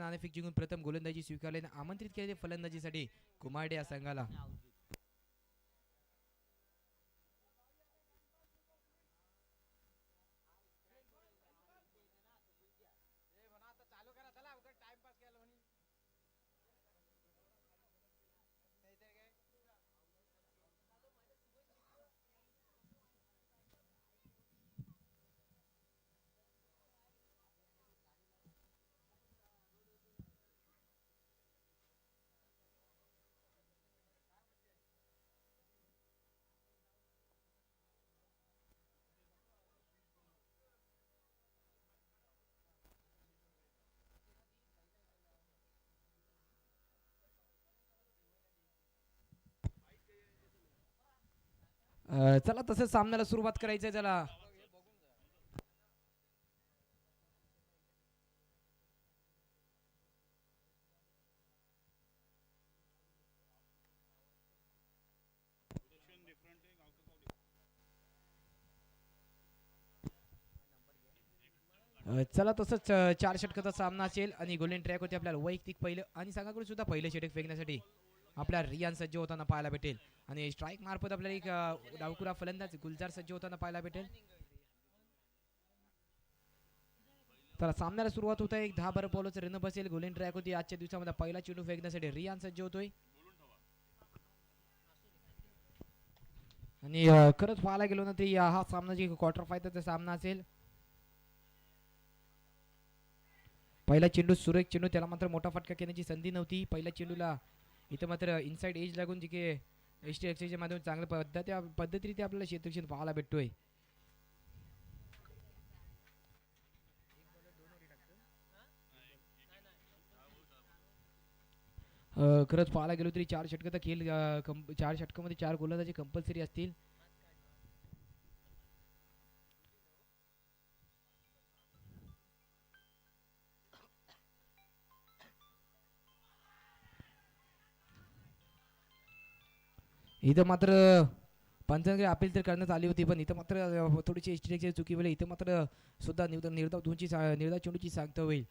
नाणेफेक जिंकून प्रथम गोलंदाजी स्वीकारली आणि आमंत्रित केले फलंदाजीसाठी कुमारडे या संघाला. चला तसंच सामन्याला सुरुवात करायचं चला. चला तसंच 4 षटकाचा सामना असेल आणि गोल्डन ट्रॅक होते आपल्याला वैयक्तिक पहिलं आणि संघाकडून सुद्धा पहिलं षटक फेकण्यासाठी आपल्या रियान सज्ज होताना पाहायला भेटेल आणि स्ट्राईक मार्फत आपल्याला एक डावकुरा फलंदाज गुलजार सज्ज होताना पाहायला भेटेल. तर सामन्याला सुरुवात होत आहे. एक 10 बारा बॉलचं रन बसेल. गोल्डन ट्रॅक होती आजच्या दिवसामध्ये पहिला चेंडू फेकण्यासाठी रियान सज्ज होतोय आणि खरंच पाहायला गेलो ना तरी हा सामना जे क्वार्टर फायनलचा सामना असेल. पहिला चेंडू सुरेख चेंडू त्याला मात्र मोठा फटका घेण्याची संधी नव्हती. पहिल्या चेंडूला इथं मात्र इनसाइड एज लागून जे की एस टी एक्सच्या माध्यमातून चांगल्या पद्धतीने आपल्याला क्षेत्ररक्षण पाहायला भेटतोय. खरंच पाहायला गेलो तरी 4 षटकाचा खेळ 4 षटकामध्ये 4 गोलंदाजी कंपल्सरी असतील. इथं मात्र पंचांकडे अपील तर करण्यात आली होती पण इथं मात्र थोडीशी एस्ट्रिकची चुकी होईल. इथं मात्र सुद्धा निर्धाव चेंडूची सांगता होईल.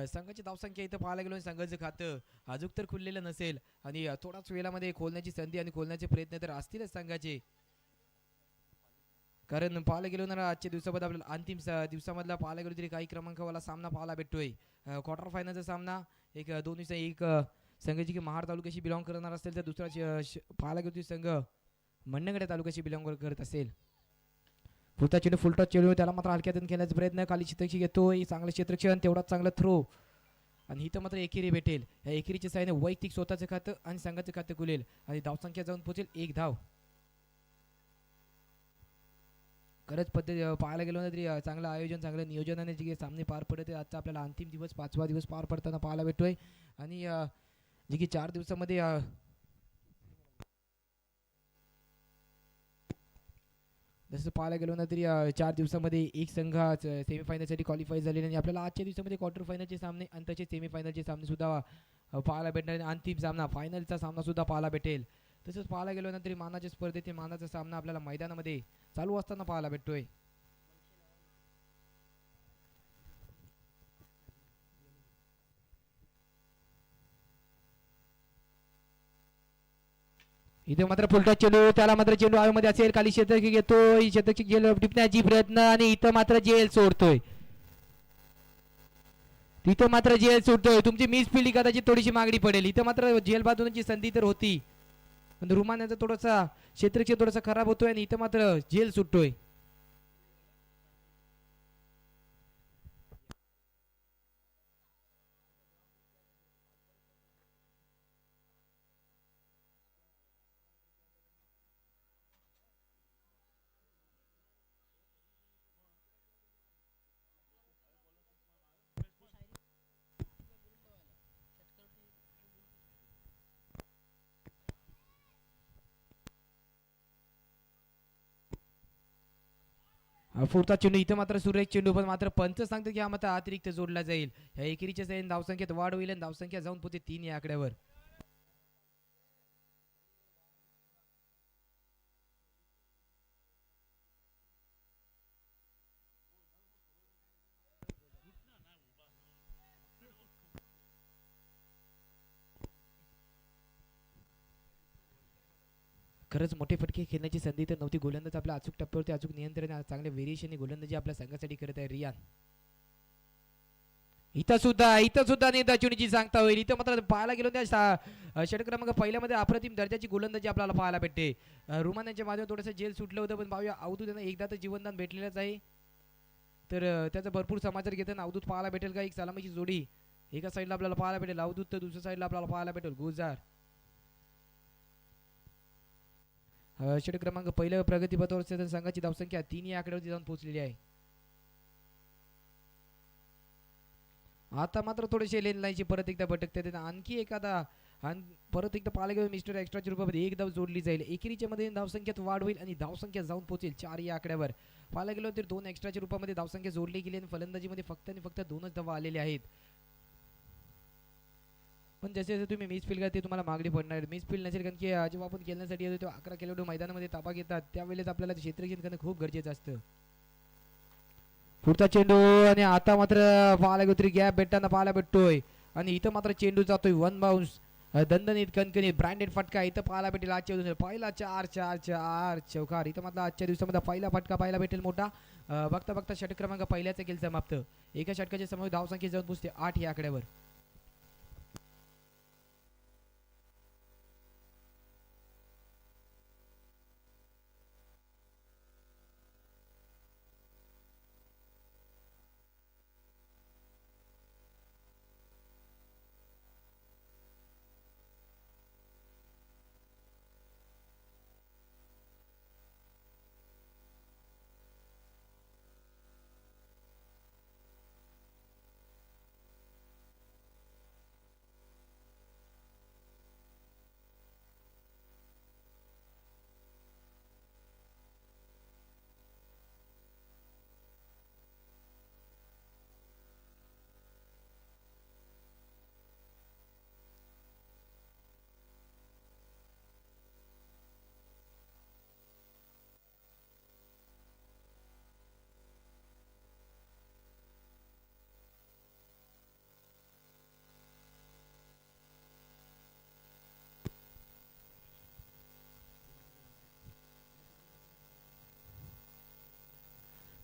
संघाची धावसंख्या इथं पाहायला गेलो संघाचं खातं अजून तर खुललेलं नसेल आणि थोडाच वेळामध्ये खोलण्याची संधी आणि खोलण्याचे प्रयत्न तर असतीलच संघाचे. कारण पाहायला गेलो ना आजच्या दिवसामध्ये आपल्याला अंतिम दिवसामधला पाहायला गेलो तरी काही क्रमांकावाला सामना पाहायला भेटतोय. क्वार्टर फायनलचा सामना एक 2 दिवसा एक संघ जी की महाड तालुक्याशी बिलॉंग करणार असेल तर दुसरा पाहायला गेलो संघ मंडणगड तालुक्याशी बिलॉंग करत असेल. पुढचा चेंडू फुलटॉस चेंडू त्याला मात्र हलक्यातून खेळण्याचा प्रयत्न खाली क्षेत्रक्षी घेतोय. चांगलं क्षेत्रक्षण तेवढाच चांगलं थ्रो आणि इथं मात्र एकेरी भेटेल. या एकेरीच्या साहाय्याने वैयक्तिक स्वतःचं खातं आणि संघाचं खातं खुलेल आणि धावसंख्या जाऊन पोहोचेल 1 धाव. खरंच पद्धती पाहायला गेलो ना तरी चांगलं आयोजन चांगलं नियोजनाने जे सामने पार पडत आजचा आपल्याला अंतिम दिवस 5वा दिवस पार पडताना पाहायला भेटतोय आणि जे की 4 दिवसामध्ये जसं पाहायला गेलो ना तरी 4 दिवसामध्ये एक संघ सेमीफायनलसाठी क्वालिफाय झालेले आणि आपल्याला आजच्या दिवसामध्ये क्वार्टर फायनलचे सामने आणि तसेच सेमीफायनलचे सामने सुद्धा पाहायला भेटणार आणि अंतिम सामना फायनलचा सामना सुद्धा पाहायला भेटेल. तसंच पाहायला गेलो ना तरी मानाच्या स्पर्धेतील मानाचा सामना आपल्याला मैदानामध्ये चालू असताना पाहायला भेटतोय. इथे मात्र फुलटॉस चेंडू त्याला मात्र चेंडू आयोमध्ये असेल खाली क्षेत्रक्षी घेतोय क्षेत्रक्षी जेल टिपण्याची प्रयत्न आणि इथं मात्र जेल सोडतोय. तिथं मात्र जेल सोडतोय. तुमची मिस फील्ड कदाचित थोडीशी मागणी पडेल. इथं मात्र जेल बांधण्याची संधी तर होती पण रुमानाचा थोडासा क्षेत्रक्षी थोडासा खराब होतोय आणि इथं मात्र जेल सुटतोय. पुढचा चेंडू इथं मात्र सुरेख चेंडू पण मात्र पंच सांगतो की हा मात्र अतिरिक्त जोडला जाईल. या एकेरीच्या साईन धावसंख्येत वाढ होईल आणि धावसंख्या जाऊन पोहोचते 3 या आकड्यावर. खरंच मोठे फटके खेळण्याची संधी तर नव्हती. गोलंदाज आपल्या अचूक टप्प्यावरती अचूक नियंत्रण चांगल्या व्हेरिएशन गोलंदाजी आपल्या संघासाठी करत आहे रियान. इथं सुद्धा नेदाचुनीची सांगता होईल. इथं मात्र पाहायला गेलो त्या षटक क्रमांक पहिल्यामध्ये अप्रतिम दर्जाची गोलंदाजी आपल्याला पाहायला भेटते. रुमान यांच्या माध्यमातून थोडंसं जेल सुटलं होतं, पण पाहूया अवधूत त्यांना एकदा तर जीवनदान भेटलेलंच आहे. तर त्याचा भरपूर समाचार घेताना अवधूत पाहायला भेटेल का? एक सलामीची जोडी एका साईडला आपल्याला पाहायला भेटेल अवधूत, तर दुसऱ्या साईडला आपल्याला पाहायला भेटेल गुजार. षटक क्रमांक पहिल्या प्रगतीपथावर संघाची धावसंख्या 3 या आकड्यावरती जाऊन पोहोचलेली आहे. आता मात्र थोडेसे लेन लाईनची परत एकदा भटकते. आणखी एखादा परत एकदा पाहायला गेलो मिस्टर एक्स्ट्राच्या रूपामध्ये एक धाव जोडली जाईल. एकेरीच्या मध्ये धावसंख्येत वाढ होईल आणि धावसंख्या जाऊन पोहोचेल 4 या आकड्यावर. पाहायला गेलो तर 2 एक्स्ट्राच्या रूपामध्ये धावसंख्या जोडली गेली आणि फलंदाजीमध्ये फक्त आणि फक्त 2च धावा आलेल्या आहेत. पण जसे जसे तुम्ही मिस फील करते तुम्हाला मागणी पडणार. मिस फील नसेल कारण की जेव्हा आपण खेळण्यासाठी येतो तेव्हा 11 खेळाडू मैदानामध्ये ताबा घेतात, त्यावेळेस आपल्याला क्षेत्ररक्षण करणं खूप गरजेचं असतं. पुढचा चेंडू आणि आता मात्र पाहायला गेलो तरी गॅप भेटताना पाहायला भेटतोय आणि इथं मात्र चेंडू जातोय 1 बाउन्स. दणदणीत कणकणीत ब्रँडेड फटका इथं पाहायला भेटेल आजच्या दिवसात. पहिला 4 चौकार इथं मात्र आजच्या दिवसामध्ये पहिला फटका पाहायला भेटेल मोठा. बघता बघता षटक क्रमांक पहिल्याचा खेळ समाप्त. एका षटकाच्या समोर धावसंख्या जाऊन पोहोचते 8 या आकड्यावर.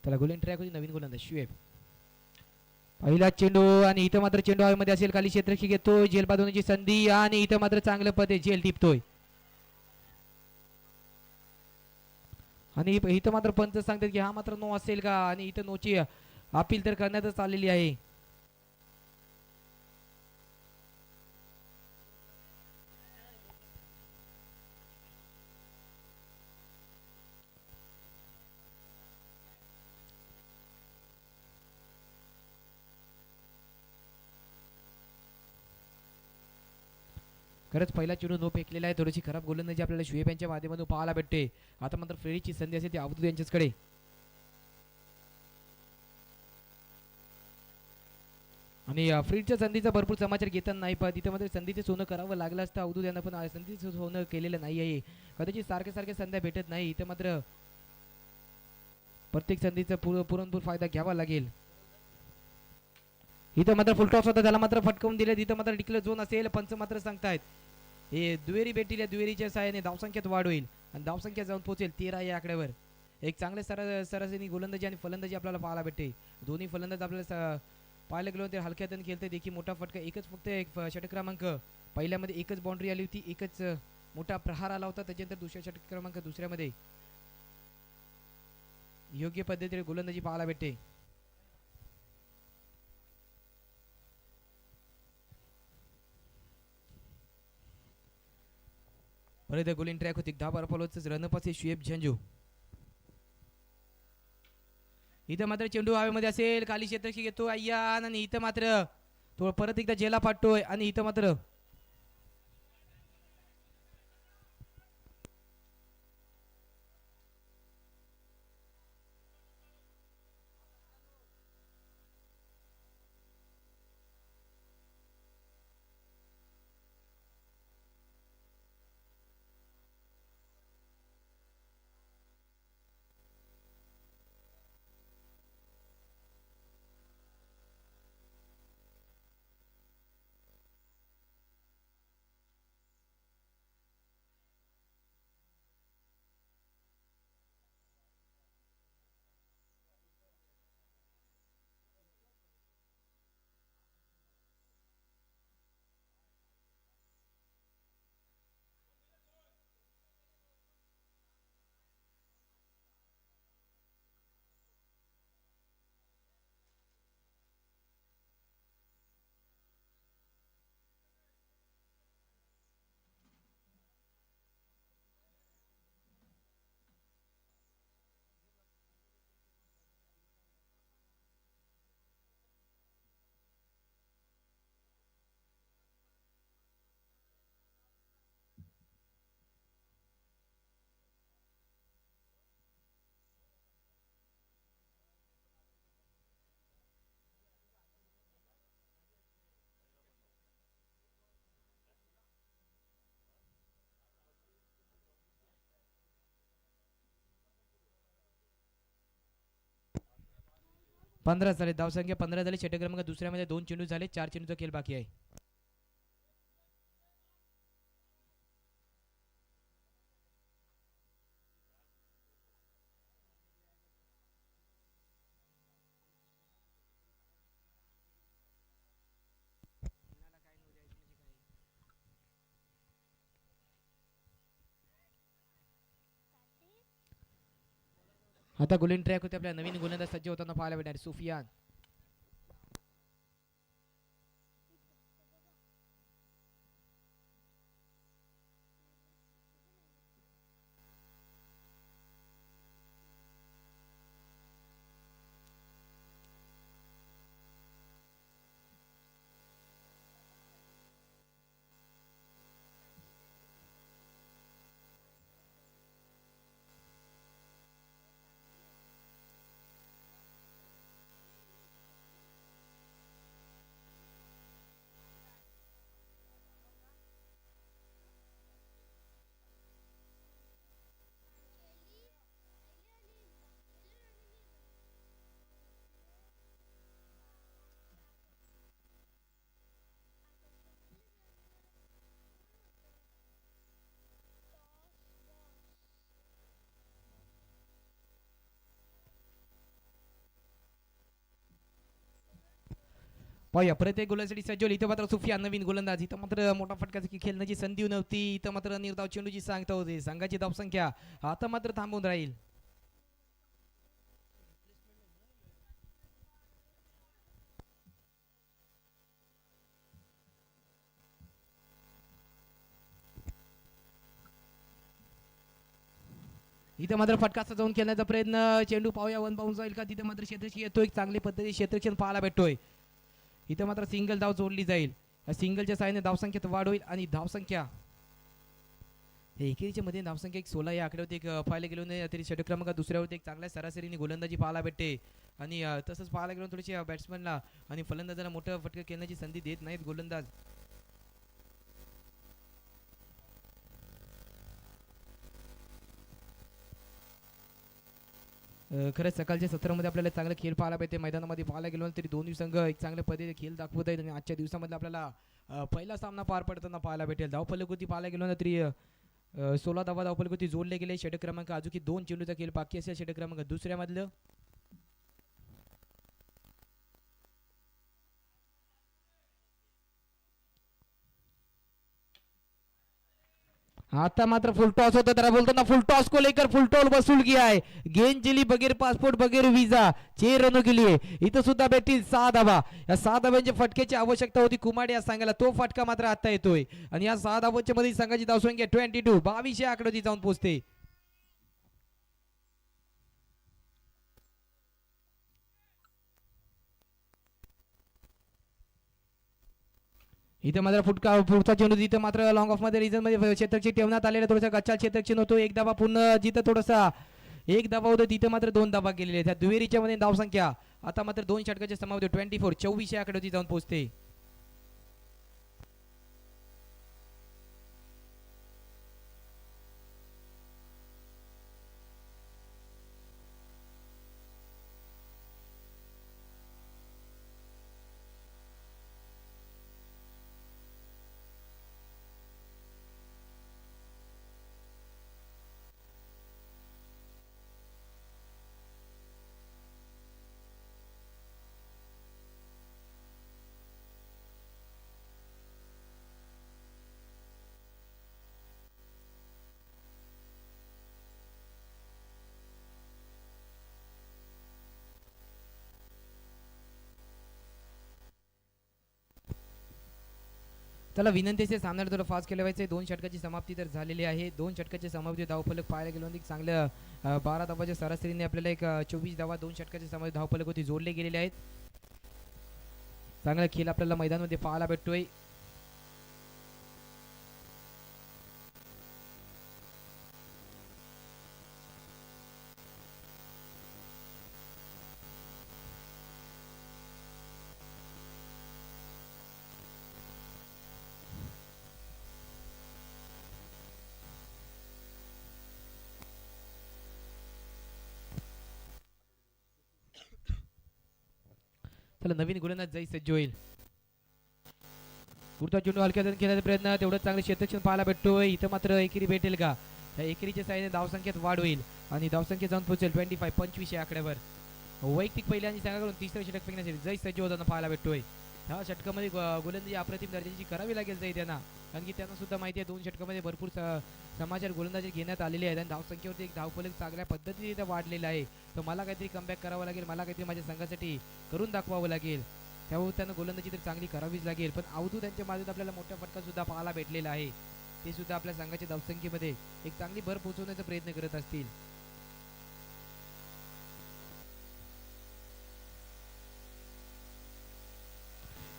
त्याला गोलिंग ट्रॅक होती नवीन गोलंदाज शुएब. पहिला चेंडू आणि इथं मात्र चेंडू हवेमध्ये असेल, खाली क्षेत्ररक्षक घेतोय, झेल बांधण्याची संधी आणि इथं मात्र चांगलं पद आहे, झेल टिपतोय आणि इथं मात्र पंच सांगतात की हा मात्र नो असेल का, आणि इथं नोची अपील तर करण्यातच आलेली आहे. खरंच पहिला चेंडू नो फेकलेला आहे. थोडीशी खराब गोलंदाजी आपल्याला शुएब यांच्या माध्यमातून पाहायला भेटते. आता मात्र फेरीची संधी असेल ती अवधूत यांच्याकडे. आणि फ्रीडच्या संधीचा भरपूर समाचार घेताना नाही, पण तिथे मात्र संधीचे सोनं करावं लागलं असतं अवधूत यांना, पण संधीचं सोनं केलेलं नाही आहे. कदाचित सारख्या सारख्या संध्या भेटत नाही, इथं मात्र प्रत्येक संधीचा पुरेपूर फायदा घ्यावा लागेल. इथं मात्र फुलटॉस होता, त्याला मात्र फटकवून दिले. इथं मात्र डिक्लेअर झोन असेल, पंच मात्र सांगतायत हे दुहेरी भेटील, या दुहेरीच्या सहाय्याने धावसंख्येत वाढ होईल आणि धावसंख्या जाऊन पोहोचेल 13 या आकड्यावर. एक चांगले सरासरी गोलंदाजी आणि फलंदाजी आपल्याला पाहायला भेटते. दोन्ही फलंदाज आपल्याला पाहायला गेलो ते हलक्यातून खेळते देखील. मोठा फटका एकच फक्त एक षटक क्रमांक पहिल्यामध्ये एकच बाउंड्री आली होती, एकच मोठा प्रहार आला होता. त्याच्यानंतर दुसऱ्या षटक क्रमांक दुसऱ्यामध्ये योग्य पद्धतीने गोलंदाजी पाहायला भेटते. परत गोलिंग ट्रॅक होती 10 बार फॉलोच रनअप शुएब झंजू. इथं मात्र चेंडू हवेमध्ये असेल, खाली क्षेत्रक्षक घेतो अय्यान आणि इथं मात्र तो परत एकदा जेला फाटतोय आणि इथं मात्र 15 झाले, धावसंख्या 15 झाली. षटक क्रमांक दुसऱ्यामध्ये 2 चेंडू झाले, 4 चेंडूचा खेळ बाकी आहे. आता गोलिंग ट्रॅक होते, आपल्या नवीन गोलंदाज सज्ज होताना पाहायला भेटणार सुफियान. पाहूया परत एक गोलासाठी सज्ज होईल. इथं मात्र सुफियान नवीन गोलंदाज. इथं मात्र मोठा फटकाची खेळण्याची संधी नव्हती. इथं मात्र निर्धाव चेंडूची सांगता होते. संघाची धावसंख्या आता मात्र थांबून राहील. इथं मात्र फटका सजवून खेळण्याचा प्रयत्न. चेंडू पाहूया वन बाउन्स जाईल का. तिथे मात्र क्षेत्ररक्षण येतोय, चांगली पद्धतीने क्षेत्ररक्षण पाहायला भेटतोय. इथं मात्र सिंगल धाव जोडली जाईल. या सिंगलच्या साहाय्याने धावसंख्येत वाढ होईल आणि धावसंख्या एकेरीच्या मध्ये धावसंख्या 16 या आकड्यावरती एक पाहायला गेलो नाही तरी षटक क्रमांक दुसऱ्यावरती एक चांगल्या सरासरीने गोलंदाजी पाहायला भेटते. आणि तसंच पाहायला गेलो थोडेसे बॅट्समनला आणि फलंदाजाला मोठं फटका खेळण्याची संधी देत नाहीत गोलंदाज. खरंच सकाळच्या सत्रामध्ये आपल्याला चांगला खेळ पाहायला भेटते. मैदानामध्ये पाहायला गेलो तरी दोन्ही संघ एक चांगल्या पद्धतीने खेळ दाखवत आहेत आणि आजच्या दिवसामध्ये आपल्याला पहिला सामना पार पडताना पाहायला भेटेल. धावफलक पाहायला गेलो ना तरी 16 धावा धावफलक जोडले गेले. षटक क्रमांक अजून 2 चेंडूचा खेळ बाकी असेल षटक क्रमांक दुसऱ्यामधलं. आता मात्र फुल टॉस होता, त्याला बोलतो ना फुल टॉस को लेकर फुल टॉल वसूल किया है. गेंद चली बगैर पासपोर्ट बगैर वीजा 6 रनों के लिए. इथं सुद्धा भेटतील 6 धावा. या 6 धाव्यांच्या फटक्याची आवश्यकता होती कुमाडे या संघाला. तो फटका मात्र आता येतोय आणि या 6 धावांच्या मध्ये संघाची धावसंख्या 22 22 आकड्यावरती जाऊन पोहोचते. इथे मात्र पुढचा चेंडू जिथं मात्र लॉंग ऑफ मध्ये रिझन मध्ये क्षेत्रक्षण ठेवण्यात आलेला थोडासा गच्चा क्षेत्रक्षण होतो. एक धावा पुन्हा जिथं थोडासा एक धावा होतो तिथं मात्र 2 धावा गेलेले. त्या दुहेरीच्या मध्ये धावसंख्या आता मात्र 2 षटकाच्या समावेश 24 24 आकड्यावरती जाऊन पोहोचते. त्याला विनंती आहे सामन्याला थोडं फास्ट केलं पाहिजे. 2 षटकाची समाप्ती तर झालेली आहे. 2 षटकाची समाप्ती धावफलक पाहायला गेलो एक चांगलं 12 धावाच्या सरासरीने आपल्याला एक 24 धावा 2 षटकाच्या समाप्ती धावफलक होती जोडले गेलेले आहेत. चांगला खेळ आपल्याला मैदानामध्ये पाहायला भेटतोय. त्याला नवीन गोलंदाज जय सज्ज होईल. पुढचा चेंडू हलक्यात खेळण्याचा प्रयत्न, तेवढं चांगलं क्षेत्ररक्षण पाहायला भेटतोय. इथं मात्र एकेरी भेटेल का? या एकेरीच्या साहाय्याने धावसंख्येत वाढ होईल आणि धावसंख्या जाऊन पोहोचेल 25 या आकड्यावर. वैयक्तिक पहिल्या आणि संघाकडून तिसरं षटक फेकण्यासाठी जय सज्ज होताना पाहायला भेटतोय. ह्या षटकामध्ये गोलंदाजी अप्रतिम दर्जाची करावी लागेल जय त्यांना, कारण की त्यांना सुद्धा माहिती आहे 2 षटकामध्ये भरपूर समाचार गोलंदाजी घेण्यात आलेली आहे आणि धावसंख्येवरती एक धावफलक चांगल्या पद्धतीने इथं वाढलेला आहे. तर मला काहीतरी कमबॅक करावं लागेल, मला काहीतरी माझ्या संघासाठी करून दाखवावं लागेल. त्यामुळे त्यांना गोलंदाजी तर चांगली करावीच लागेल. पण अवधूत त्यांच्या माध्यमात आपल्याला मोठा फटका सुद्धा पाहायला भेटलेला आहे. ते सुद्धा आपल्या संघाच्या धावसंख्येमध्ये एक चांगली भर पोहोचवण्याचा प्रयत्न करत असतील.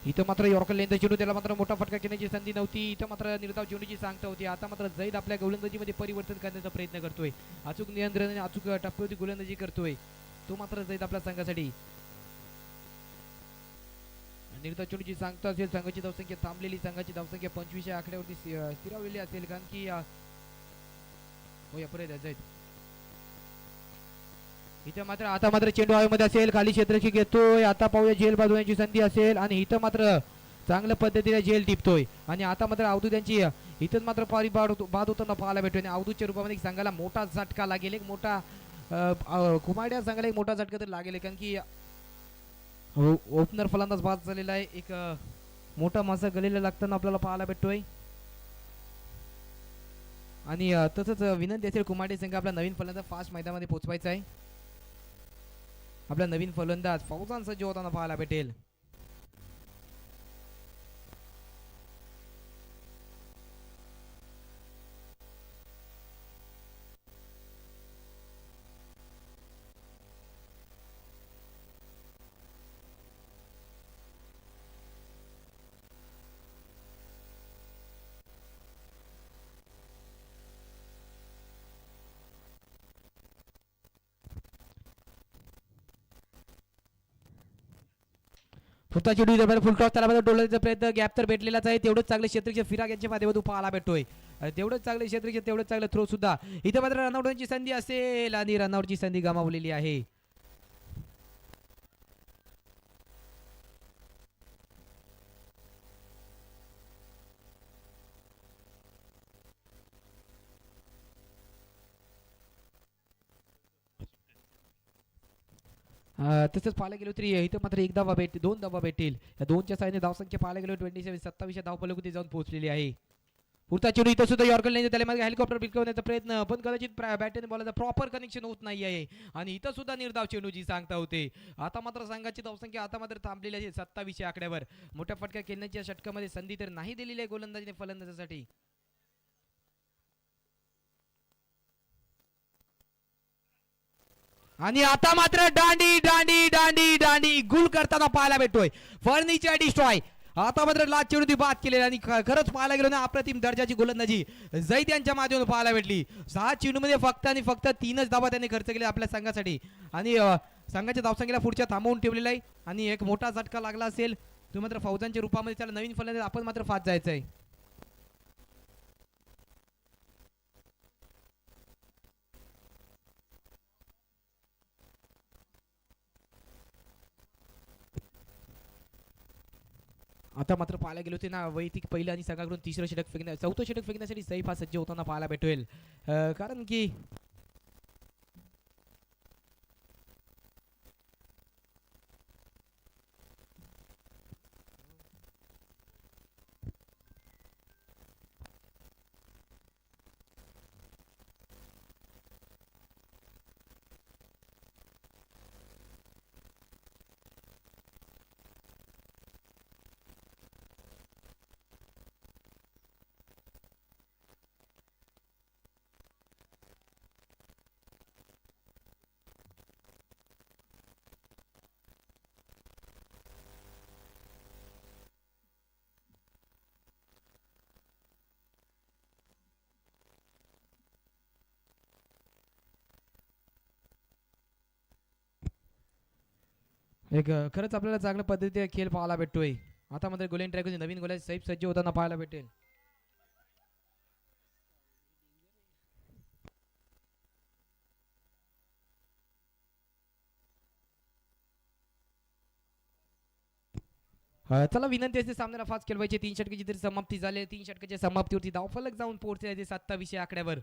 इथं मात्र यॉर्कर लेंथ चेंडू, त्याला मात्र मोठा फटका घेण्याची संधी नव्हती. इथं मात्र निर्धाव चेंडूची सांगता होती. आता मात्र जैद आपल्या गोलंदाजीमध्ये परिवर्तन करण्याचा प्रयत्न करतोय. अचूक नियंत्रण आणि अचूक टप्प्यावरती गोलंदाजी करतोय तो मात्र जैद आपल्या संघासाठी. निर्धाव चेंडूची सांगता असेल, संघाची धावसंख्या थांबलेली, संघाची धावसंख्या 25 या आकड्यावरती स्थिरावलेली असेल, कारण की जैद इथं मात्र आता मात्र चेंडू हवेमध्ये असेल, खाली क्षेत्ररक्षक घेतोय. आता पाहूया झेल बाजवण्याची संधी असेल आणि इथं मात्र चांगल्या पद्धतीने झेल टिपतोय आणि आता मात्र अवधूत यांची इथंच मात्र बाद होताना पाहायला भेटतोय. आणि अवधूतच्या रूपामध्ये संघाला मोठा झटका लागेल, एक मोठा कुमाड्या संघाला एक मोठा झटका तर लागेल, कारण की ओपनर फलंदाज बाद झालेला आहे. एक मोठा मासा गलेला लागताना आपल्याला पाहायला भेटतोय. आणि तसंच विनंती असेल कुमाडे संघ आपला नवीन फलंदाज फास्ट मैदानामध्ये पोहोचवायचा आहे. आपला नवीन फलंदाज फौजान सज्ज होताना पाहायला भेटेल. पुढचा चेंडू फुल टॉस, त्याला डोळ्याचा प्रयत्न, गॅप तर भेटलेलाच आहे. तेवढंच चांगले क्षेत्ररक्षण फिराग यांच्या माध्यमातून पाहायला भेटतोय. तेवढंच चांगले क्षेत्ररक्षण, तेवढंच चांगलं थ्रो सुद्धा. इथं मात्र रनआउटची संधी असेल आणि रनआउटची संधी गमावलेली आहे. तसंच पाहायला गेलो तरी इथं मात्र एक धावा भेटेल, 2 धावा भेटेल. या 2च्या साहाय्याने धावसंख्या पाहायला गेलो 27 धावफलक जाऊन पोहोचलेली आहे. पुढचा चेंडू इथं सुद्धा यॉर्कर लेंथ, त्याला मागे हेलिकॉप्टर बिलकवण्याचा प्रयत्न, पण कदाचित बॅटने बॉलचा प्रॉपर कनेक्शन होत नाही आहे आणि इथं सुद्धा निर्धाव चेंडूची सांगता होते. आता मात्र संघाची धावसंख्या आता मात्र थांबलेली आहे 27 आकड्यावर. मोठ्या फटका खेळण्याच्या षटकामध्ये संधी तर नाही दिलेली आहे गोलंदाजीने फलंदाजासाठी. आणि आता मात्र दांडी दांडी दांडी दांडी गुल करताना पाहायला भेटतोय फर्निचर डिस्ट्रॉय. आता मात्र लाच चेंडू बाद केलेली आणि खरंच पाहायला गेलो ना अप्रतिम दर्जाची गोलंदाजी जैद यांच्या माध्यमातून पाहायला भेटली. 6 चेंडूमध्ये फक्त आणि फक्त 3च धावा त्यांनी खर्च केले आपल्या संघासाठी आणि संघाच्या धावसंख्येला पुढच्या थांबवून ठेवलेला आहे आणि एक मोठा झटका लागला असेल. तो मात्र फौजांच्या रूपामध्ये त्याला नवीन फलंदाज आपण मात्र फास्ट जायचं आहे. आता मात्र पाहायला गेलो ते ना वैयक्तिक पहिलं आणि संघाकडून तिसरं षटक चौथं षटक फेकण्यासाठी सैफ हा सज्ज होताना पाहायला भेटेल. कारण की एक खरंच आपल्याला चांगल्या पद्धतीने खेळ पाहायला भेटतोय. आता मात्र गोलेन ट्रॅक नवीन गोल्या सैफ सज्ज होताना पाहायला भेटेल. चला विनंती असते सामन्याला फास्ट केलं पाहिजे. 3 षटकाची तरी समाप्ती झाली. 3 षटकाच्या समाप्तीवरती धावफलक जाऊन पोहोचले ते 27 आकड्यावर.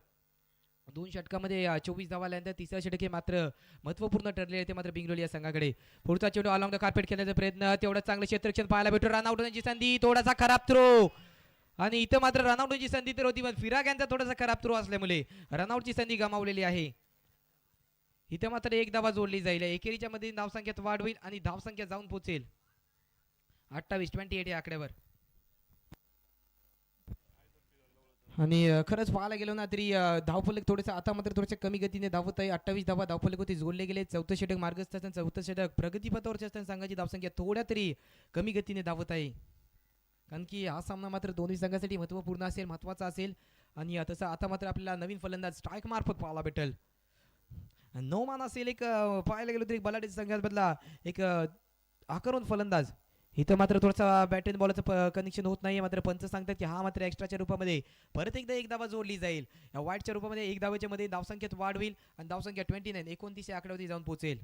2 षटकामध्ये 24 धावा आल्यानंतर तिसऱ्या षटके मात्र महत्वपूर्ण ठरले ते मात्र बिंगलोली या संघाकडे. पुढचा चेंडू अलॉंग द कार्पेट खेळण्याचा प्रयत्न, तेवढा चांगलं क्षेत्ररक्षण पाहायला भेटतो. रनआउट होण्याची संधी, थोडासा खराब थ्रो आणि इथं मात्र रनआउट होण्याची संधी तर होती, पण फिराग यांचा थोडासा खराब थ्रो असल्यामुळे रनआउटची संधी गमावलेली आहे. इथं मात्र एक धावा जोडली जाईल. एकेरीच्या मध्ये धावसंख्येत वाढ होईल आणि धावसंख्या जाऊन पोहोचेल 28 या आकड्यावर. आणि खरंच पाहायला गेलो ना तरी धावफलक थोडंसं आता मात्र थोडंसं कमी गतीने धावत आहे. 28 धावा धावफलक होते जोडले गेले. चौथं षटक मार्गस्थ असताना, चौथं षटक प्रगतीपथावरचे असताना संघाची धावसंख्या थोड्या तरी कमी गतीने धावत आहे. कारण की हा सामना मात्र दोन्ही संघासाठी महत्त्वपूर्ण असेल, महत्त्वाचा असेल. आणि तसं आता मात्र आपल्याला नवीन फलंदाज स्ट्राईक मार्फत पाहायला भेटेल. नौमान असेल एक पाहायला गेलो तरी बलाढ्य संघामधला एक आक्रमक फलंदाज. इथं मात्र थोडासा बॅट अँड बॉलचं कनेक्शन होत नाही. मात्र पंच सांगतात की हा मात्र एक्स्ट्राच्या रूपामध्ये परत एकदा एक धावा जोडली जाईल. या वाईटच्या रूपामध्ये एक धावेच्या मध्ये धावसंख्येत वाढ होईल आणि धावसंख्या 29 या आकड्यावरती जाऊन पोहोचेल.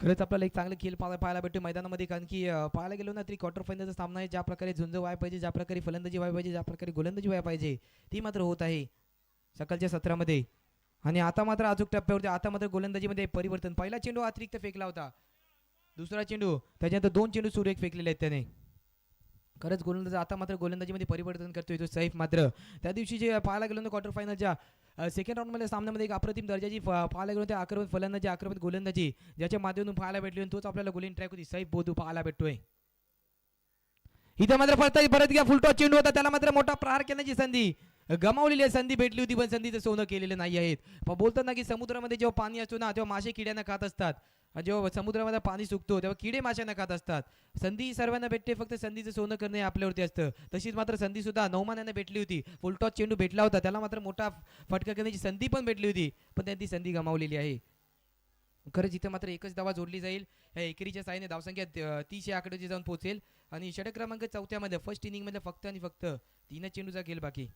खरंच आपल्याला एक चांगले खेळ पाहायला भेटतो मैदानामध्ये. कारण की पाहायला गेलो ना तरी क्वार्टर फायनलचा सामना आहे. ज्या प्रकारे झुंज व्हायला पाहिजे, ज्या प्रकारे फलंदाजी व्हायला पाहिजे, ज्या प्रकारे गोलंदाजी व्हायला पाहिजे, ती मात्र होत आहे सकाळच्या सत्रामध्ये. आणि आता मात्र अचूक टप्प्यावरती आता मात्र गोलंदाजीमध्ये परिवर्तन. पहिला चेंडू अतिरिक्त फेकला होता, दुसरा चेंडू, त्याच्यानंतर 2 चेंडू सुरेख फेकलेले आहेत त्याने. खरंच गोलंदाज आता मात्र गोलंदाजीमध्ये परिवर्तन करतोय तो सैफ. मात्र त्या दिवशी जे पाहायला गेलो ना क्वार्टर फायनलच्या सेकंड राऊंडमध्ये सामन्यामध्ये एक अप्रतिम दर्जाची पाहायला गेलो त्या आक्रमक फलंदाजी, आक्रमक गोलंदाजी ज्याच्या माध्यमातून पाहायला भेटली आणि तोच आपल्याला गोलिंग ट्रॅक होती सैफ बोधू पाहायला भेटतोय. इथं मात्र परत घ्या, फुलटॉस चेंडू होता, त्याला मात्र मोठा प्रहार करण्याची संधी गमावलेली आहे. संधी भेटली होती पण संधीचं सोनं केलेलं नाही आहेत. पण बोलतात ना की समुद्रामध्ये जेव्हा पाणी असतो ना तेव्हा मासे किड्यांना खात असतात, जेव्हा समुद्रामध्ये पाणी सुकतो तेव्हा किडे माशांना खात असतात. संधी सर्वांना भेटते, फक्त संधीचं सोनं करणे आपल्यावरती असतं. तशीच मात्र संधी सुद्धा नौमान यांना भेटली होती. फुलटॉस चेंडू भेटला होता, त्याला मात्र मोठा फटका करण्याची संधी पण भेटली होती, पण त्यांनी ती संधी गमावलेली आहे. खरंच इथं मात्र एकच धावा जोडली जाईल. या एकेरीच्या साहाय्याने धावसंख्या 30 या आकड्याची जाऊन पोहोचेल. आणि षटक क्रमांक 4 मध्ये फर्स्ट इनिंग मध्ये फक्त आणि फक्त 3 चेंडूचा खेळ बाकी.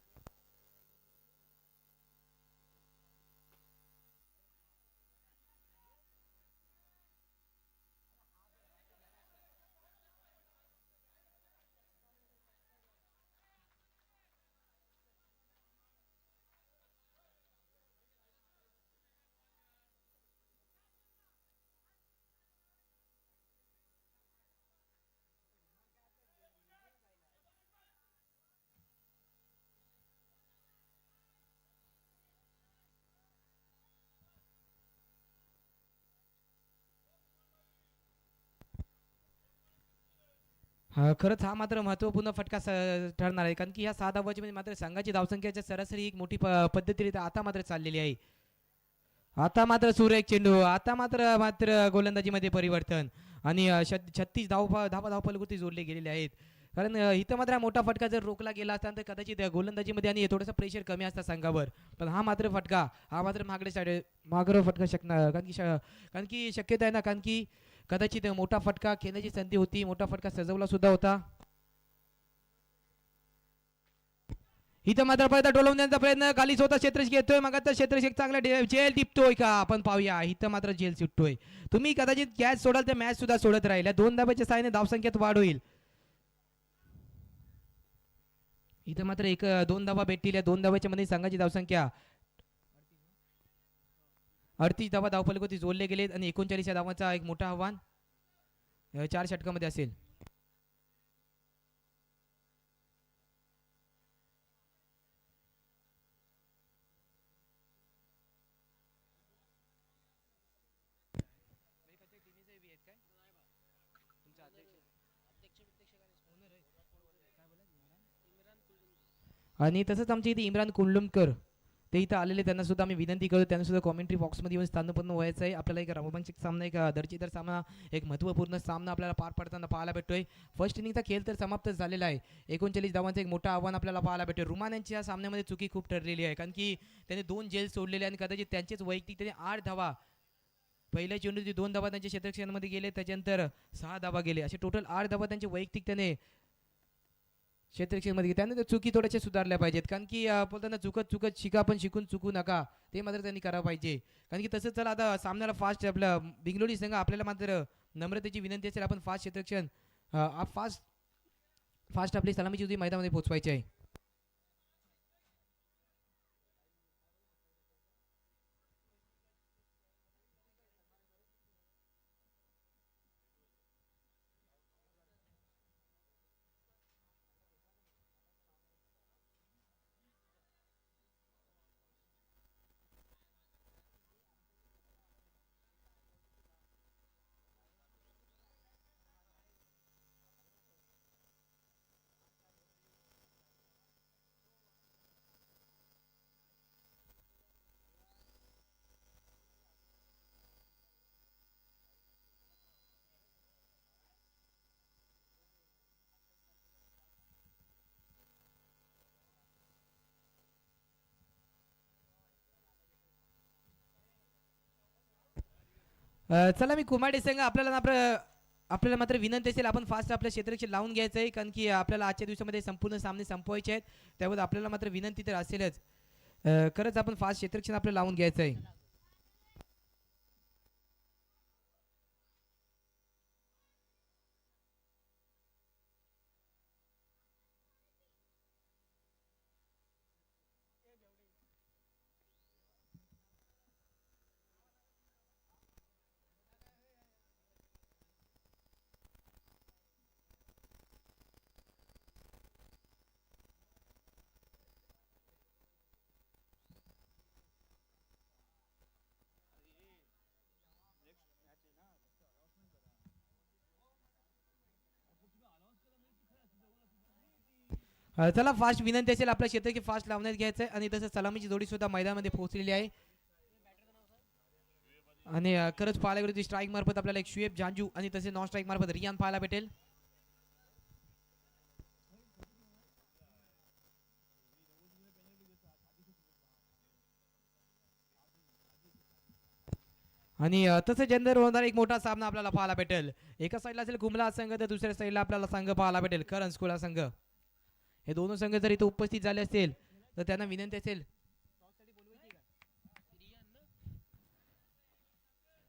खरंच हा मात्र महत्त्वपूर्ण फटका ठरणार आहे. कारण की ह्या 6 धावाची म्हणजे मात्र संघाची धावसंख्याच्या सरासरी एक मोठी पद्धतीने आता मात्र चाललेली आहे. आता मात्र सुरेख चेंडू, आता मात्र मात्र गोलंदाजीमध्ये परिवर्तन आणि 36 धावफलक जोडले गेलेले आहेत. कारण इथं मात्र मोठा फटका जर रोखला गेला असता तर कदाचित गोलंदाजीमध्ये आणि थोडंसं प्रेशर कमी असतं संघावर. पण हा मात्र फटका, हा मात्र मागडे फटका शकणार. कारण की शक्यता आहे ना, कारण की कदाचित मोठा फटका खेळण्याची संधी होती, मोठा फटका सजवला सुद्धा होता. इथं मात्र परत डोलवण्याचा प्रयत्न, खाली स्वतः क्षेत्ररक्षक घेतोय, मग आता क्षेत्ररक्षक चांगला जेल टिपतोय का आपण पाहूया. इथं मात्र जेल सुटतोय. तुम्ही कदाचित कॅच सोडाल तर मॅच सुद्धा सोडत राहील. 2 धाब्याच्या साहाय्याने धावसंख्येत वाढ होईल. इथं मात्र 2 धावा भेटतील. 2 धाव्याच्या मध्ये संघाची धावसंख्या 38 धावा धावफलक जोडले गेलेत आणि 39 या धावांचा एक मोठा आव्हान 4 षटकामध्ये असेल. आणि तसंच आमच्या इथे इम्रान कुंडलमकर ते इथं आलेले, त्यांना सुद्धा आम्ही विनंती करतो, त्यांना सुद्धा कॉमेंट्री बॉक्समध्ये येऊन स्थानपन्न व्हायचं आहे. आपल्याला एक रोमांचक सामना, एक दर्जेदार सामना, एक महत्त्वपूर्ण सामना आपल्याला पार पडताना पाहायला भेटतोय. फर्स्ट इनिंगचा खेळ तर समाप्त झालेला आहे. 39 धावांचं एक मोठं आव्हान आपल्याला पाहायला भेटतोय. रुमान यांची या सामन्यामध्ये चुकी खूप ठरलेली आहे. कारण की त्यांनी 2 जेल सोडलेले आणि कदाचित त्यांचेच वैयक्तिक त्यांनी 8 धावा, पहिल्या चेंडूची 2 धावा त्यांच्या क्षेत्ररक्षणामध्ये गेले, त्याच्यानंतर 6 धावा गेले, असे टोटल 8 धावा त्यांचे वैयक्तिक त्याने क्षेत्ररक्षणमध्ये त्यानंतर चुकी थोड्याशा सुधारल्या पाहिजेत कारण की बोलताना चुकत चुकत शिका पण शिकून चुकू नका ते मात्र त्यांनी करावं पाहिजे कारण की तसंच चला आता सामन्याला फास्ट आपलं बिंगलोरी संघ आपल्याला मात्र नम्रतेची विनंती असेल आपण फास्ट क्षेत्ररक्षण फास्ट फास्ट आपली सलामीची उदी मैदानामध्ये पोहोचवायची आहे. चला मी कुमाडे संघ आपल्याला मात्र विनंती असेल आपण फास्ट आपल्या क्षेत्ररक्षण लावून घ्यायचं आहे कारण की आपल्याला आजच्या दिवसामध्ये संपूर्ण सामने संपवायचे आहेत त्याबद्दल आपल्याला मात्र विनंती तर असेलच खरंच आपण फास्ट क्षेत्ररक्षण आपल्याला लावून घ्यायचं आहे. चला फास्ट विनंती असेल आपल्या क्षेत्र फास्ट लावण्यात घ्यायचं आहे आणि तसं सलामीची जोडी सुद्धा मैदानामध्ये पोहोचलेली आहे आणि खरंच पाहायला गेलो स्ट्राईक मार्फत आपल्याला एक शुएब झांजू आणि तसे नॉन स्ट्राईक मार्फत रियान पाहायला भेटेल. आणि तसं जनरल होणार एक मोठा सामना आपल्याला पाहायला भेटेल एका साईडला असेल कुमला संघ तर दुसऱ्या साईडला आपल्याला संघ पाहायला भेटेल करंज स्कूल संघ हे दोनों संघ जर इथे उपस्थित झाले असतील तर त्यांना विनंती असेल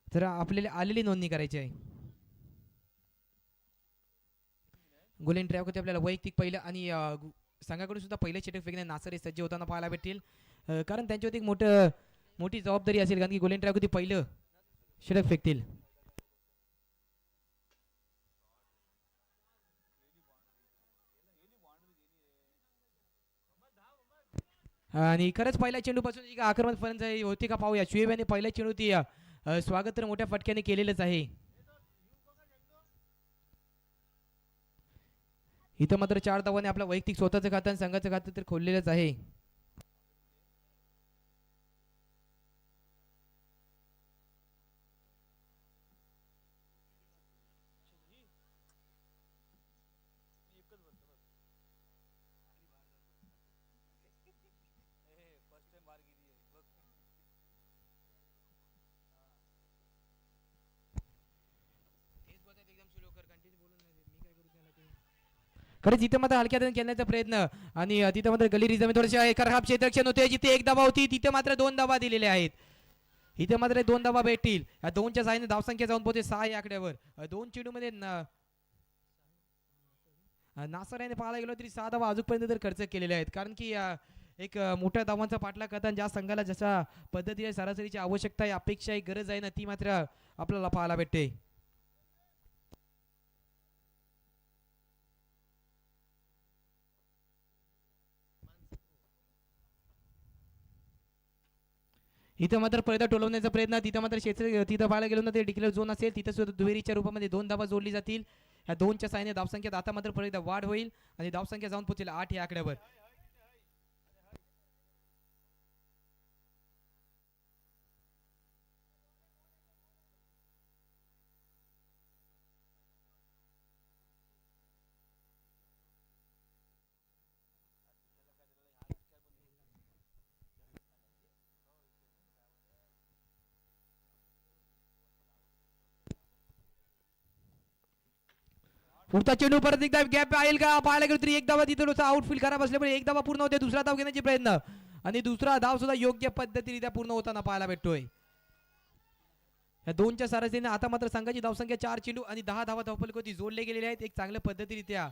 तर आपल्याला आलेली नोंदणी करायची आहे. गोलेन ट्रॅक होते आपल्याला वैयक्तिक पहिलं आणि संघाकडून सुद्धा पहिले षटक फेकणे नासर हे सज्ज होताना पाहायला भेटतील कारण त्यांच्यावरती एक मोठी जबाबदारी असेल कारण की गोलेन ट्रॅक होती पहिलं षटक फेकतील आणि खरंच पहिल्या चेंडू पासून जी आक्रमण पर्यंत होती का पाहूया शुएब यांनी पहिल्या चेंडू ती स्वागत तर मोठ्या फटक्याने केलेलंच आहे. इथं मात्र 4 धावांनी आपला वैयक्तिक स्वतःचं खातं आणि संघाचं खातं तर खोललेलंच आहे. खरंच इथं मात्र हलक्यात खेळण्याचा प्रयत्न आणि तिथं मात्र गली रिझम थोडेसे खराब क्षेत्ररक्षण होते जिथे एक धावा होती तिथे मात्र 2 धावा दिलेले आहेत. इथे मात्र 2 धावा भेटतील या 2च्या साहाय्याने धावसंख्या जाऊन पोहोचते 6 या आकड्यावर 2 चेंडूमध्ये नासर याने पाहायला गेलो तरी 6 धावा अजूनपर्यंत तर खर्च केलेले आहेत कारण की एक मोठ्या धावांचा पाठलाग करताना ज्या संघाला जशा पद्धतीने सरासरीची आवश्यकता आहे अपेक्षा आहे गरज आहे ना ती मात्र आपल्याला पाहायला भेटते. इथं मात्र पळदा टोलवण्याचा प्रयत्न तिथं मात्र क्षेत्र तिथं पाहायला गेलो ना ते डिक्लेअर झोन असेल तिथं सुद्धा दुहेरीच्या रूपामध्ये 2 धावा जोडली जातील या 2च्या साहाय्याने धावसंख्येत आता मात्र परत वाढ होईल आणि धावसंख्या जाऊन पोहोचेल 8 या आकड्यावर. पुढचा चेंडू परत एकदा गॅप आहे का पाहायला गेलो तरी एक धावा तिथं आउटफील्ड खराब असल्यामुळे एक धावा पूर्ण होते दुसरा धाव घेण्याचे प्रयत्न आणि दुसरा धाव सुद्धा योग्य पद्धतीने पूर्ण होताना पाहायला भेटतोय या दोनच्या सरासरीने आता मात्र संघाची धावसंख्या 4 चेंडू आणि 10 धावा धावफलक जोडले गेलेले आहेत एक चांगल्या पद्धतीने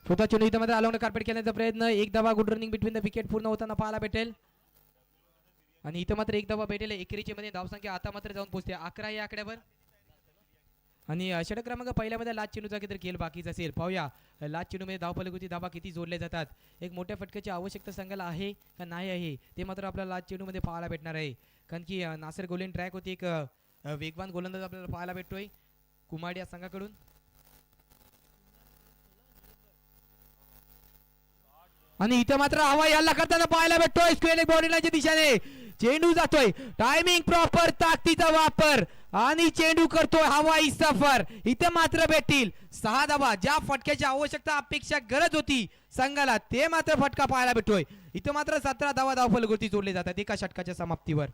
स्वतः चेंडू इथं मध्ये अलाउंड कार्पेट खेळण्याचा प्रयत्न एक धावा good running between the wicket पूर्ण होताना पाहायला भेटेल आणि इथं मात्र एक धावा भेटेल एकेरीची मध्ये धावसंख्या आता मात्र जाऊन पोहोचते 11 या आकड्यावर आणि षटक क्रमांक पहिल्यामध्ये लाच चेंडूचा किती खेळ बाकीचा असेल पाहूया लाच चेंडूमध्ये धावफलकाची धावा किती जोडले जातात एक मोठ्या फटक्याची आवश्यकता संघाला आहे का नाही आहे ते मात्र आपल्याला लाच चेंडूमध्ये पाहायला भेटणार आहे कारण की नासर गोलेन ट्रॅक होती एक वेगवान गोलंदाज आपल्याला पाहायला भेटतोय कुमाड या संघाकडून आणि इथं मात्र हवा याला करताना पाहायला भेटतोय स्क्वेअर बॉडी लाईनच्या दिशेने चेंडू जातोय टायमिंग प्रॉपर ताकदीचा वापर आणि चेंडू करतोय हवाई सफर इथं मात्र भेटतील 6 धावा ज्या फटक्याची आवश्यकता अपेक्षा गरज होती संघाला ते मात्र फटका पाहायला भेटतोय इथं मात्र 17 धावा धावफलकावरती जोडले जातात एका षटकाच्या समाप्तीवर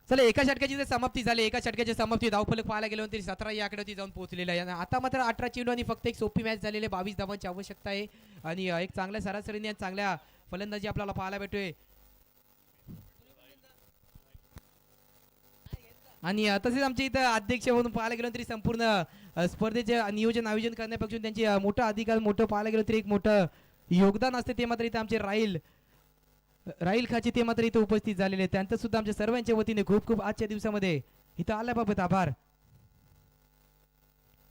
चला एका षटकाची जर समाप्ती झाली एका षटकाची समाप्ती धावफलक पाहायला गेलो तरी 17 या आकड्यावरती जाऊन पोहोचलेला आहे आता मात्र 18 चेंडू आणि फक्त एक सोपी मॅच झालेली 22 धावांची आवश्यकता आहे आणि एक चांगल्या सरासरीने चांगल्या फलंदाजी आपल्याला पाहायला भेटतोय आणि तसेच आमच्या इथं अध्यक्ष म्हणून पाहायला गेलो तरी संपूर्ण स्पर्धेचे नियोजन आयोजन करण्यापेक्षा त्यांची मोठं अधिकार मोठं पाहायला गेलो तरी एक मोठं योगदान असते ते मात्र इथं आमचे राहील खाची ते मात्र इथं उपस्थित झालेले त्यांचं सुद्धा आमच्या सर्वांच्या वतीने खूप खूप आजच्या दिवसामध्ये इथं आल्याबाबत आभार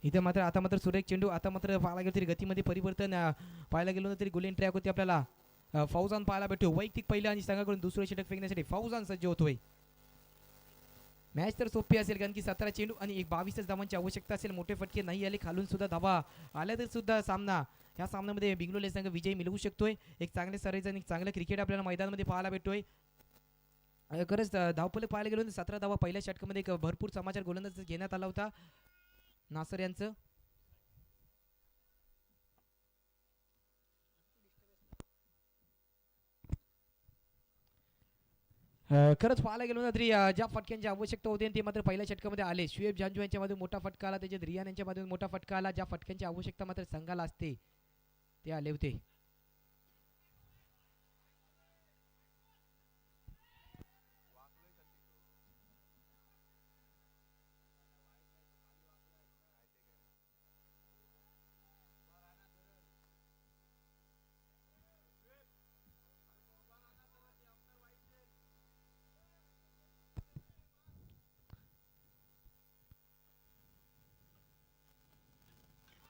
इथं मात्र आता मात्र सुरेख चेंडू आता मात्र पाहायला गेलो तरी गतीमध्ये परिवर्तन पाहायला गेलो तरी गोलियन ट्रॅक होती आपल्याला फौजान पाहायला भेटतो वैयक्तिक पहिलं आणि संघाकडून दुसरं षटक फेकण्यासाठी फौजान सज्ज होतोय मॅच तर सोपी असेल कारण की 17 चेंडू आणि एक 22 धावांची आवश्यकता असेल मोठे फटके नाही आले खालून सुद्धा धावा आल्या तर सुद्धा सामना या सामन्यामध्ये बिंगलोले संघ विजय मिळवू शकतोय एक चांगले सराईचं आणि चांगलं क्रिकेट आपल्याला मैदानामध्ये पाहायला भेटतोय खरंच धावफलक पाहायला गेलो 17 धावा पहिल्या षटकामध्ये एक भरपूर समाचार गोलंदाज घेण्यात आला होता नासर यांचं खरंच पाहायला गेलो ना तरी ज्या फटक्यांची आवश्यकता होती ते मात्र पहिल्या षटकामध्ये आले शुएब जांजू यांच्यामध्ये मोठा फटका आला त्याच्यात रियान यांच्यामध्ये मोठा फटका आला ज्या फटक्यांची आवश्यकता मात्र संघाला असते ते आले होते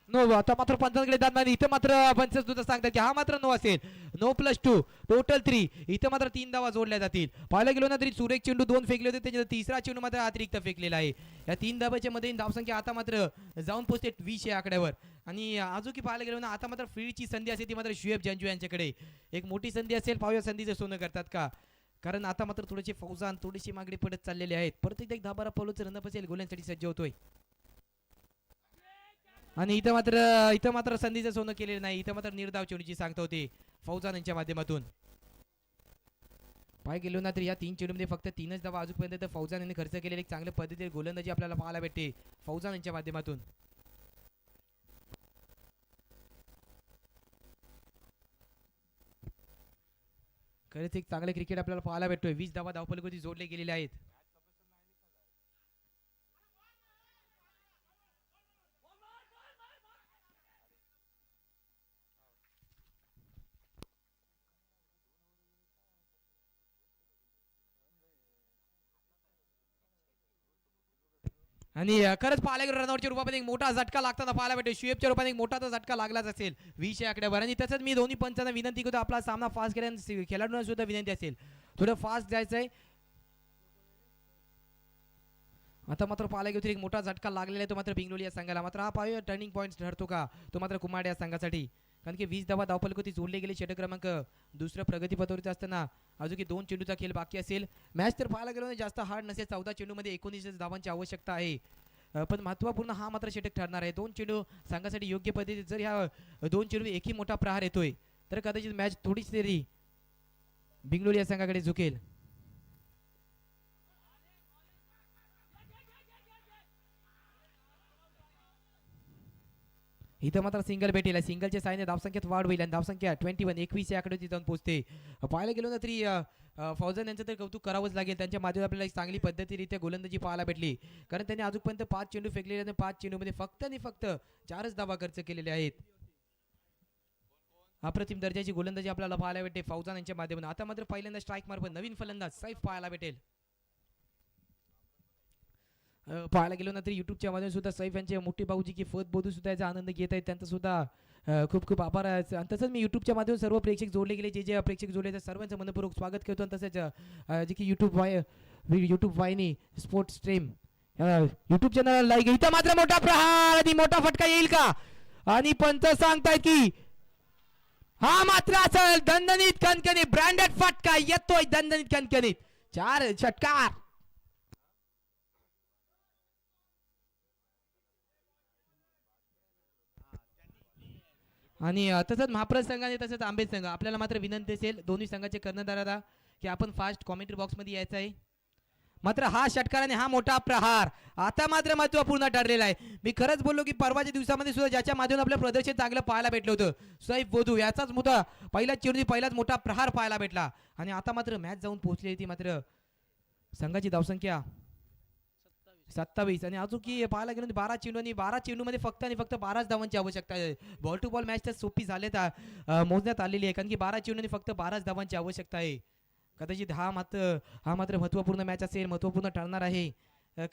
नो आता मात्र पंचांकडे जात नाही इथं मात्र पंच सुद्धा सांगतात की हा मात्र नो असेल नो +2 टोटल 3 इथं मात्र 3 धावा जोडल्या जातील पाहायला गेलो ना तरी सुरेख चेंडू 2 फेकले होते त्याच्यात तिसरा चेंडू मात्र अतिरिक्त फेकलेला आहे या 3 धावाच्या मध्ये धावसंख्या आता मात्र जाऊन पोहोचते 20 या आकड्यावर आणि अजून की पाहायला गेलो ना आता मात्र फील्डची संधी असेल ती मात्र शुएब जांजू यांच्याकडे एक मोठी संधी असेल पाहूया संधीचं सोनं करतात का कारण आता मात्र थोडेसे फौजान थोडीशी मागणी पडत चाललेले आहेत परत एकदा 10-12 पॉलोचं रन असेल गोल्यांसाठी सज्ज होतोय आणि इथं मात्र संधीचं सोनं केलेलं नाही इथं मात्र निर्धाव चेंडूची सांगता होती फौजान यांच्या माध्यमातून पाय गेलो ना तर या 3 चेंडूमध्ये फक्त 3च धावा अजूनपर्यंत फौजान यांनी खर्च केलेले एक चांगल्या पद्धतीने गोलंदाजी आपल्याला पाहायला भेटते फौजान यांच्या माध्यमातून खरंच एक चांगले क्रिकेट आपल्याला पाहायला भेटतोय. 20 धावा धावफलकावरती जोडले गेलेले आहेत. आणि खरंच पाहायला गेलो रनआउटच्या रूपामध्ये एक मोठा झटका लागताना पाहायला भेटेल. शुएबच्या रूपाने एक मोठा झटका लागलाच असेल 20 या आकड्यावर. आणि तसंच मी दोन्ही पंचांना विनंती करतो आपला सामना फास्ट केल्यानंतर खेळाडूंना सुद्धा विनंती असेल थोडं फास्ट जायचंय. आता मात्र पाहायला गेलो एक मोठा झटका लागलेला आहे तो मात्र बिंगलोली या संघाला. मात्र हा पाहूया टर्निंग पॉईंट ठरतो का तो मात्र कुमाड या संघासाठी. कारण की 20 धावा धावफलकावरती जोडले गेले. षटक क्रमांक दुसऱ्या प्रगतीपथावरती असताना अजून की 2 चेंडूचा खेळ बाकी असेल. मॅच तर पाहायला गेलो जास्त हार्ड नसेल. 14 चेंडूमध्ये 19 धावांची आवश्यकता आहे. पण महत्त्वपूर्ण हा मात्र षटक ठरणार आहे. 2 चेंडू संघासाठी योग्य पद्धतीत जर ह्या 2 चेंडू एकही मोठा प्रहार येतोय तर कदाचित मॅच थोडीच तरी बिंगलोली या संघाकडे झुकेल. इथं मात्र सिंगल भेटेल. सिंगलच्या साहाय्याने धावसंख्येत वाढ होईल आणि धावसंख्या 21 या आकड्यावरती जाऊन पोहोचते. पाहायला गेलो ना तरी फौजन यांचं तर कौतुक करावंच लागेल. त्यांच्या माध्यमातून आपल्याला एक चांगली पद्धतीरित्या गोलंदाजी पाहायला भेटली. कारण त्यांनी अजूनपर्यंत 5 चेंडू फेकलेले आणि 5 चेंडूमध्ये फक्त आणि फक्त 4च धावा खर्च केलेले आहेत. अप्रतिम दर्जाची गोलंदाजी आपल्याला पाहायला भेटते फौजान यांच्या माध्यमातून. आता मात्र पहिल्यांदा स्ट्राईक मार्फत नवीन फलंदाज सैफ पाहायला भेटेल. पाहायला गेलो ना तरी युट्यूबच्या माध्यमातून सुद्धा सैफ यांचे मोठे भाऊजी की फत बोधू सुद्धा याचा आनंद घेत आहेत. त्यांचा सुद्धा खूप खूप आभार आहे. आणि तसंच मी युट्यूबच्या माध्यमातून सर्व प्रेक्षक जोडले गेले जे प्रेक्षक जोडले त्या सर्वांचं मनपूर्वक स्वागत करतो. आणि तसंच जे की युट्यूब वाहिनी sports stream YouTube channel like. इथं मात्र मोठा प्रहार आणि मोठा फटका येईल का. आणि पंच सांगतायत की हा मात्र असेल दणदणीत कणकणीत ब्रँडेड फटका येतोय. दणदणीत कणकणीत 4 षटकार. आणि तसंच महाप्रसाद संघ आणि तसंच आंबेड संघ आपल्याला मात्र विनंती असेल दोन्ही संघाचे कर्णधाराला की आपण फास्ट कॉमेंट्री बॉक्समध्ये यायचं आहे. मात्र हा षटकार आणि हा मोठा प्रहार आता मात्र महत्त्वपूर्ण ठरलेला आहे. मी खरंच बोललो की परवाच्या दिवसामध्ये सुद्धा ज्याच्या माध्यमातून आपलं प्रदर्शन चांगलं पाहायला भेटलं होतं सैफ बोधू याचाच मोठा पहिलाच मोठा प्रहार पाहायला भेटला. आणि आता मात्र मॅच जाऊन पोहोचली होती. मात्र संघाची धावसंख्या 27 आणि अजून की पाहायला गेलो 12 चेंडू आणि 12 चेंडूमध्ये फक्त आणि फक्त 12 धावांची आवश्यकता आहे. बॉल टू बॉल मॅच तर सोपी झालेत मोजण्यात आलेली आहे. कारण की 12 चेंडू आणि फक्त 12 धावांची आवश्यकता आहे. कदाचित हा मात्र महत्त्वपूर्ण मॅच असेल. महत्त्वपूर्ण ठरणार आहे.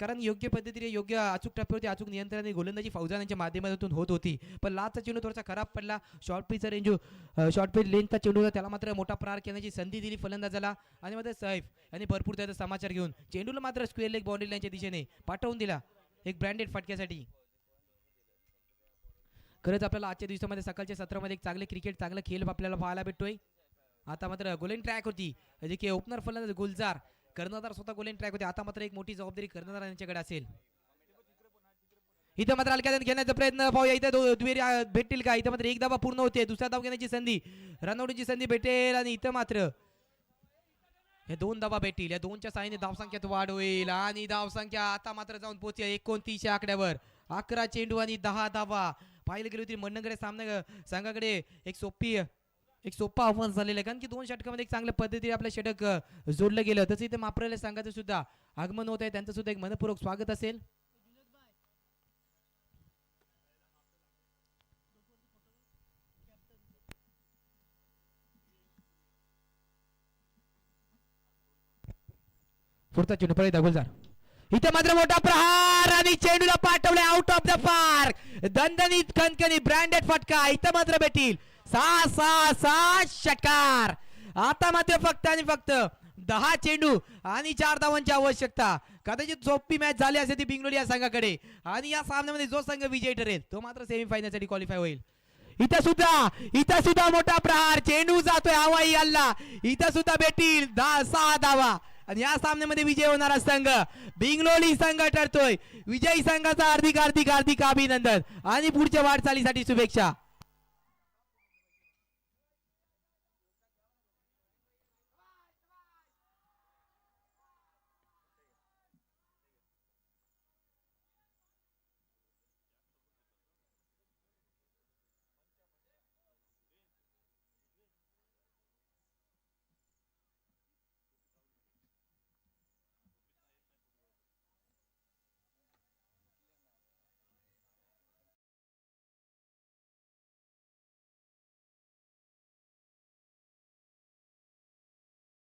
कारण योग्य पद्धतीने योग्य अचूक टप्प्यावरती अचूक नियंत्रण आणि गोलंदाजी फौजानांच्या माध्यमातून होत होती. पण लास्टचा चेंडू थोडासा खराब पडला. शॉर्ट पिच लेंथचा चेंडू त्याला मात्र मोठा प्रहार करण्याची संधी दिली फलंदाजाला. आणि मात्र सैफ यांनी भरपूर त्याचा समाचार घेऊन चेंडूला मात्र स्क्वेअर लेग बाउंड्री लाईनच्या दिशेने पाठवून दिला एक ब्रँडेड फटक्यासाठी. खरंच आपल्याला आजच्या दिवसामध्ये सकाळच्या सत्रामध्ये एक चांगले क्रिकेट चांगला खेळ आपल्याला पाहायला भेटतोय. आता मात्र गोलिंग ट्रॅक होती जे की ओपनर फलंदाज गुलजार कर्णधार स्वतः गोलिंग ट्रॅक होते. आता मात्र एक मोठी जबाबदारी कर्णधार यांच्याकडे असेल. इथं मात्र हलक्यात घेण्याचा प्रयत्न पाहूया. इथं दुहेरी भेटतील का. इथं मात्र एक धावा पूर्ण होते. दुसरा धाव घेण्याची संधी रनआउटची संधी भेटेल. आणि इथं मात्र हे 2 धावा भेटतील. या 2च्या साहाय्याने धावसंख्येत वाढ होईल. आणि धावसंख्या आता मात्र जाऊन पोहोचली 29 या आकड्यावर. 11 चेंडू आणि 10 धावा. पाहिलं गेली होती मंडणगडे संघाकडे एक सोपा आव्हान झालेलं आहे. कारण की 2 षटकामध्ये एक चांगल्या पद्धतीने आपलं षटक जोडलं गेलं. तसं इथे माप्रले संघाचं सुद्धा आगमन होत आहे. त्यांचं सुद्धा एक मनपूर्वक स्वागत असेल. पुढचा चेंडू परत गुलजार. इथे मात्र मोठा प्रहार आणि चेंडूला पाठवले आउट ऑफ द पार्क. दणदणीत कणकणी ब्रँडेड फटका इथं मात्र भेटील. 6 षटकार. आता मात्र फक्त आणि फक्त 10 चेंडू आणि 4 धावांची आवश्यकता. कदाचित सोपी मॅच झाली असेल ती बिंगलोली या संघाकडे. आणि या सामन्यामध्ये जो संघ विजयी ठरेल तो मात्र सेमीफायनल साठी क्वालिफाय होईल. इथं सुद्धा मोठा प्रहार. चेंडू जातोय हवाई हल्ला. इथं सुद्धा भेटील 6 धावा. आणि या सामन्यामध्ये विजय होणारा संघ बिंगलोली संघ ठरतोय. विजयी संघाचा हार्दिक अभिनंदन आणि पुढच्या वाटचालीसाठी शुभेच्छा.